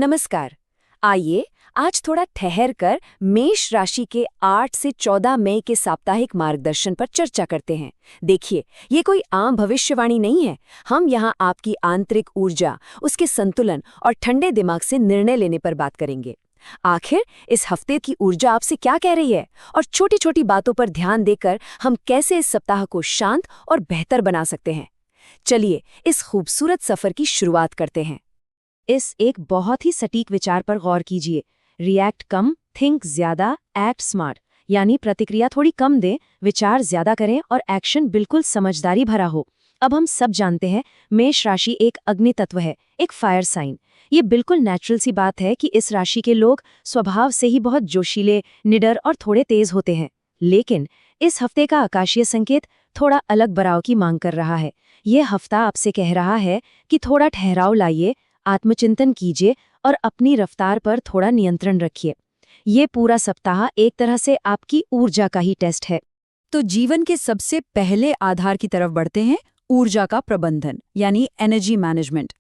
नमस्कार। आइए आज थोड़ा ठहर कर मेष राशि के 8 से 14 मई के साप्ताहिक मार्गदर्शन पर चर्चा करते हैं। देखिए, ये कोई आम भविष्यवाणी नहीं है। हम यहाँ आपकी आंतरिक ऊर्जा, उसके संतुलन और ठंडे दिमाग से निर्णय लेने पर बात करेंगे। आखिर इस हफ्ते की ऊर्जा आपसे क्या कह रही है और छोटी छोटी बातों पर ध्यान देकर हम कैसे इस सप्ताह को शांत और बेहतर बना सकते हैं। चलिए इस खूबसूरत सफर की शुरुआत करते हैं। इस एक बहुत ही सटीक विचार पर गौर कीजिए। रिएक्ट कम, थिंक ज्यादा, एक्ट स्मार्ट। यानी प्रतिक्रिया थोड़ी कम दें, विचार ज्यादा करें और एक्शन बिल्कुल समझदारी भरा हो। अब हम सब जानते हैं मेष राशि एक अग्नि तत्व है, एक फायर साइन। ये बिल्कुल नेचुरल सी बात है कि इस राशि के लोग स्वभाव से ही बहुत जोशीले, निडर और थोड़े तेज होते हैं। लेकिन इस हफ्ते का आकाशीय संकेत थोड़ा अलग बराव की मांग कर रहा है। ये हफ्ता आपसे कह रहा है कि थोड़ा ठहराव लाइए, आत्मचिंतन कीजिए और अपनी रफ्तार पर थोड़ा नियंत्रण रखिए। ये पूरा सप्ताह एक तरह से आपकी ऊर्जा का ही टेस्ट है। तो जीवन के सबसे पहले आधार की तरफ बढ़ते हैं, ऊर्जा का प्रबंधन यानी एनर्जी मैनेजमेंट।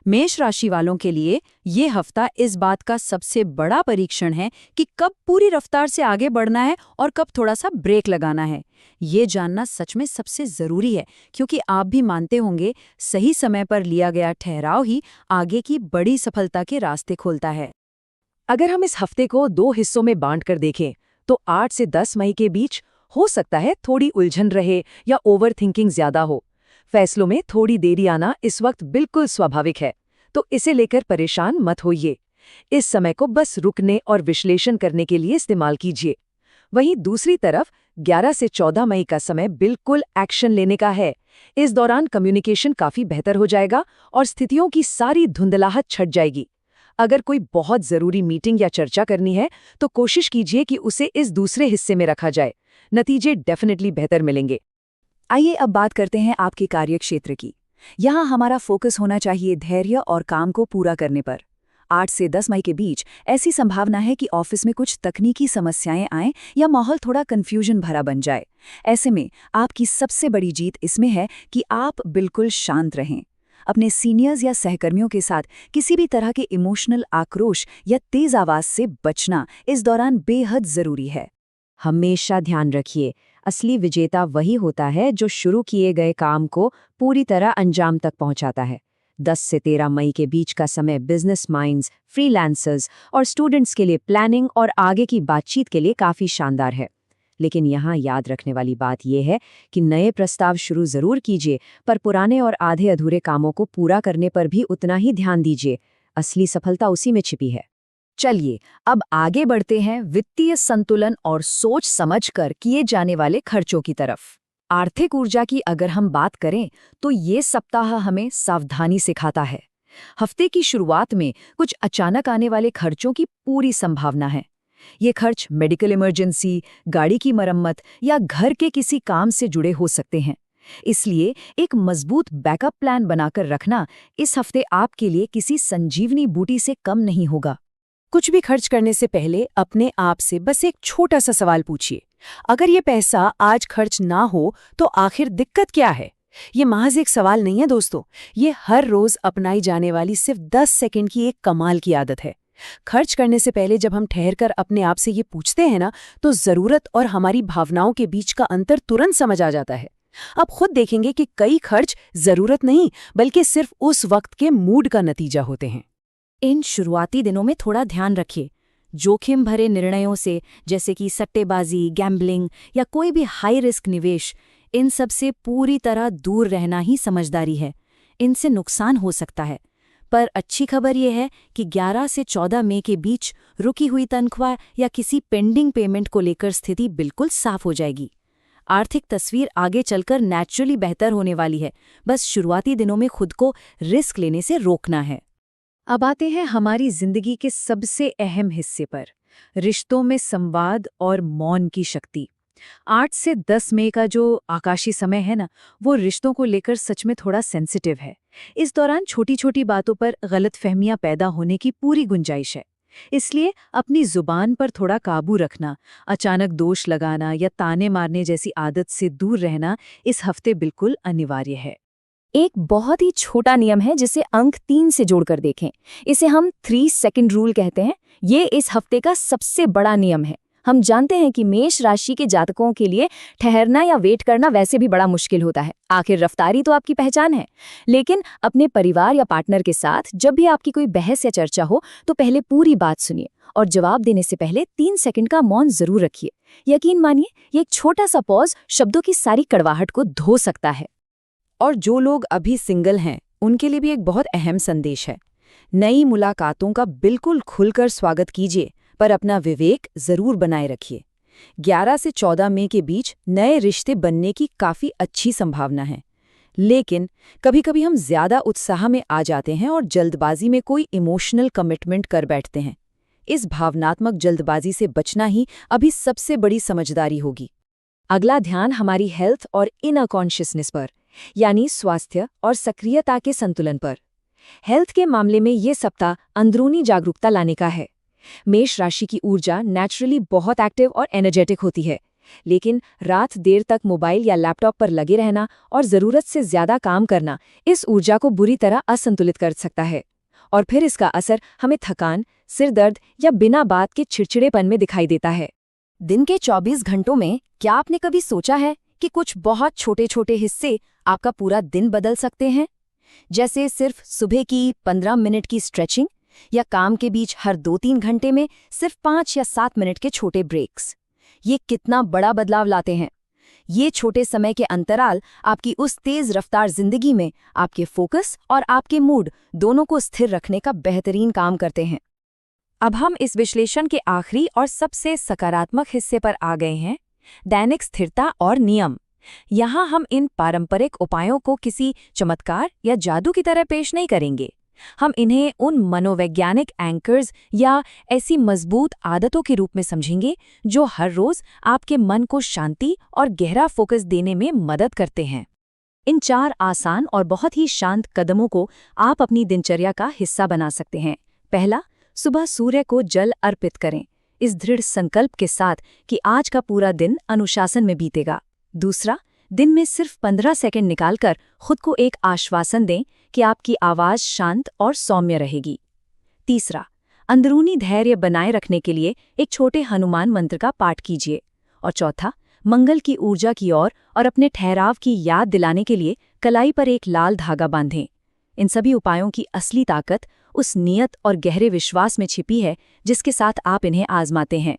मेष राशि वालों के लिए ये हफ्ता इस बात का सबसे बड़ा परीक्षण है कि कब पूरी रफ्तार से आगे बढ़ना है और कब थोड़ा सा ब्रेक लगाना है। ये जानना सच में सबसे जरूरी है, क्योंकि आप भी मानते होंगे सही समय पर लिया गया ठहराव ही आगे की बड़ी सफलता के रास्ते खोलता है। अगर हम इस हफ्ते को 2 हिस्सों में बांटकर देखें तो 8 से 10 मई के बीच हो सकता है थोड़ी उलझन रहे या ओवर थिंकिंग ज्यादा हो। फैसलों में थोड़ी देरी आना इस वक्त बिल्कुल स्वाभाविक है, तो इसे लेकर परेशान मत होइए। इस समय को बस रुकने और विश्लेषण करने के लिए इस्तेमाल कीजिए। वहीं दूसरी तरफ 11 से 14 मई का समय बिल्कुल एक्शन लेने का है। इस दौरान कम्युनिकेशन काफी बेहतर हो जाएगा और स्थितियों की सारी धुंधलाहट छट जाएगी। अगर कोई बहुत जरूरी मीटिंग या चर्चा करनी है तो कोशिश कीजिए कि उसे इस दूसरे हिस्से में रखा जाए। नतीजे डेफिनेटली बेहतर मिलेंगे। आइए अब बात करते हैं आपके कार्यक्षेत्र की। यहाँ हमारा फोकस होना चाहिए धैर्य और काम को पूरा करने पर। 8 से 10 मई के बीच ऐसी संभावना है कि ऑफिस में कुछ तकनीकी समस्याएं आएं या माहौल थोड़ा कंफ्यूजन भरा बन जाए। ऐसे में आपकी सबसे बड़ी जीत इसमें है कि आप बिल्कुल शांत रहें। अपने सीनियर्स या सहकर्मियों के साथ किसी भी तरह के इमोशनल आक्रोश या तेज आवाज से बचना इस दौरान बेहद जरूरी है। हमेशा ध्यान रखिए, असली विजेता वही होता है जो शुरू किए गए काम को पूरी तरह अंजाम तक पहुंचाता है। 10 से 13 मई के बीच का समय बिजनेस माइंड्स, फ्रीलांसर्स और स्टूडेंट्स के लिए प्लानिंग और आगे की बातचीत के लिए काफ़ी शानदार है। लेकिन यहाँ याद रखने वाली बात यह है कि नए प्रस्ताव शुरू ज़रूर कीजिए, पर पुराने और आधे अधूरे कामों को पूरा करने पर भी उतना ही ध्यान दीजिए। असली सफलता उसी में छिपी है। चलिए अब आगे बढ़ते हैं वित्तीय संतुलन और सोच समझकर किए जाने वाले खर्चों की तरफ। आर्थिक ऊर्जा की अगर हम बात करें तो ये सप्ताह हमें सावधानी सिखाता है। हफ्ते की शुरुआत में कुछ अचानक आने वाले खर्चों की पूरी संभावना है। ये खर्च मेडिकल इमरजेंसी, गाड़ी की मरम्मत या घर के किसी काम से जुड़े हो सकते हैं। इसलिए एक मजबूत बैकअप प्लान बनाकर रखना इस हफ्ते आपके लिए किसी संजीवनी बूटी से कम नहीं होगा। कुछ भी खर्च करने से पहले अपने आप से बस एक छोटा सा सवाल पूछिए, अगर ये पैसा आज खर्च ना हो तो आखिर दिक्कत क्या है? ये महज एक सवाल नहीं है दोस्तों, ये हर रोज अपनाई जाने वाली सिर्फ 10 सेकंड की एक कमाल की आदत है। खर्च करने से पहले जब हम ठहरकर अपने आप से ये पूछते हैं ना, तो जरूरत और हमारी भावनाओं के बीच का अंतर तुरंत समझ आ जाता है। आप खुद देखेंगे कि कई खर्च जरूरत नहीं बल्कि सिर्फ उस वक्त के मूड का नतीजा होते हैं। इन शुरुआती दिनों में थोड़ा ध्यान रखिए। जोखिम भरे निर्णयों से, जैसे कि सट्टेबाजी, गैम्बलिंग या कोई भी हाई रिस्क निवेश, इन सब से पूरी तरह दूर रहना ही समझदारी है। इनसे नुकसान हो सकता है। पर अच्छी खबर यह है कि 11 से 14 मई के बीच रुकी हुई तनख्वाह या किसी पेंडिंग पेमेंट को लेकर स्थिति बिल्कुल साफ हो जाएगी। आर्थिक तस्वीर आगे चलकर नेचुरली बेहतर होने वाली है। बस शुरुआती दिनों में खुद को रिस्क लेने से रोकना है। अब आते हैं हमारी जिंदगी के सबसे अहम हिस्से पर, रिश्तों में संवाद और मौन की शक्ति। 8 से 10 मई का जो आकाशीय समय है ना, वो रिश्तों को लेकर सच में थोड़ा सेंसिटिव है। इस दौरान छोटी छोटी बातों पर गलतफहमियां पैदा होने की पूरी गुंजाइश है। इसलिए अपनी जुबान पर थोड़ा काबू रखना, अचानक दोष लगाना या ताने मारने जैसी आदत से दूर रहना इस हफ्ते बिल्कुल अनिवार्य है। एक बहुत ही छोटा नियम है जिसे अंक 3 से जोड़कर देखें। इसे हम 3 सेकंड रूल कहते हैं। ये इस हफ्ते का सबसे बड़ा नियम है। हम जानते हैं कि मेष राशि के जातकों के लिए ठहरना या वेट करना वैसे भी बड़ा मुश्किल होता है। आखिर रफ्तारी तो आपकी पहचान है। लेकिन अपने परिवार या पार्टनर के साथ जब भी आपकी कोई बहस या चर्चा हो तो पहले पूरी बात सुनिए और जवाब देने से पहले 3 सेकंड का मौन जरूर रखिए। यकीन मानिए, ये एक छोटा सा पॉज शब्दों की सारी कड़वाहट को धो सकता है। और जो लोग अभी सिंगल हैं, उनके लिए भी एक बहुत अहम संदेश है। नई मुलाकातों का बिल्कुल खुलकर स्वागत कीजिए, पर अपना विवेक जरूर बनाए रखिए। 11 से 14 मई के बीच नए रिश्ते बनने की काफी अच्छी संभावना है, लेकिन कभी-कभी हम ज्यादा उत्साह में आ जाते हैं और जल्दबाजी में कोई इमोशनल कमिटमेंट कर बैठते हैं। इस भावनात्मक जल्दबाजी से बचना ही अभी सबसे बड़ी समझदारी होगी। अगला ध्यान हमारी हेल्थ और इनर कॉन्शियसनेस पर, यानी स्वास्थ्य और सक्रियता के संतुलन पर। हेल्थ के मामले में ये सप्ताह अंदरूनी जागरूकता लाने का है। मेष राशि की ऊर्जा नेचुरली बहुत एक्टिव और एनर्जेटिक होती है, लेकिन रात देर तक मोबाइल या लैपटॉप पर लगे रहना और ज़रूरत से ज़्यादा काम करना इस ऊर्जा को बुरी तरह असंतुलित कर सकता है। और फिर इसका असर हमें थकान, सिर दर्द या बिना बात के चिड़चिड़ेपन में दिखाई देता है। दिन के 24 घंटों में क्या आपने कभी सोचा है कि कुछ बहुत छोटे छोटे हिस्से आपका पूरा दिन बदल सकते हैं? जैसे सिर्फ सुबह की 15 मिनट की स्ट्रेचिंग या काम के बीच हर 2-3 घंटे में सिर्फ 5 या 7 मिनट के छोटे ब्रेक्स। ये कितना बड़ा बदलाव लाते हैं। ये छोटे समय के अंतराल आपकी उस तेज रफ्तार जिंदगी में आपके फोकस और आपके मूड दोनों को स्थिर रखने का बेहतरीन काम करते हैं। अब हम इस विश्लेषण के आखिरी और सबसे सकारात्मक हिस्से पर आ गए हैं, दैनिक स्थिरता और नियम। यहाँ हम इन पारंपरिक उपायों को किसी चमत्कार या जादू की तरह पेश नहीं करेंगे। हम इन्हें उन मनोवैज्ञानिक एंकर्स या ऐसी मजबूत आदतों के रूप में समझेंगे जो हर रोज आपके मन को शांति और गहरा फोकस देने में मदद करते हैं। इन 4 आसान और बहुत ही शांत कदमों को आप अपनी दिनचर्या का हिस्सा बना सकते हैं। पहला, सुबह सूर्य को जल अर्पित करें, इस दृढ़ संकल्प के साथ कि आज का पूरा दिन अनुशासन में बीतेगा। दूसरा, दिन में सिर्फ 15 सेकंड निकालकर खुद को एक आश्वासन दें कि आपकी आवाज शांत और सौम्य रहेगी। तीसरा, अंदरूनी धैर्य बनाए रखने के लिए एक छोटे हनुमान मंत्र का पाठ कीजिए। और चौथा, मंगल की ऊर्जा की ओर और अपने ठहराव की याद दिलाने के लिए कलाई पर एक लाल धागा बांधें। इन सभी उपायों की असली ताकत उस नियत और गहरे विश्वास में छिपी है जिसके साथ आप इन्हें आजमाते हैं।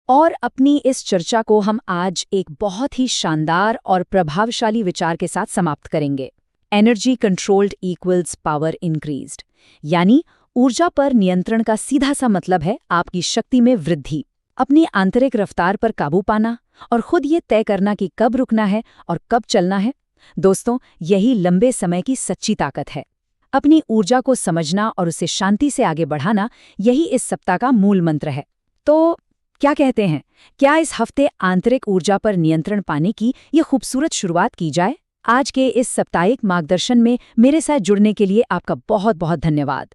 और अपनी इस चर्चा को हम आज एक बहुत ही शानदार और प्रभावशाली विचार के साथ समाप्त करेंगे। Energy controlled equals power increased, यानी ऊर्जा पर नियंत्रण का सीधा सा मतलब है आपकी शक्ति में वृद्धि, अपनी आंतरिक रफ्तार पर काबू पाना और खुद ये तय करना कि कब रुकना है और कब चलना है। दोस्तों, यही लंबे समय की सच्ची ताकत है। अपनी ऊर्जा को समझना और उसे शांति से आगे बढ़ाना, यही इस सप्ताह का मूल मंत्र है। तो क्या कहते हैं, क्या इस हफ्ते आंतरिक ऊर्जा पर नियंत्रण पाने की ये खूबसूरत शुरुआत की जाए? आज के इस साप्ताहिक मार्गदर्शन में मेरे साथ जुड़ने के लिए आपका बहुत बहुत धन्यवाद।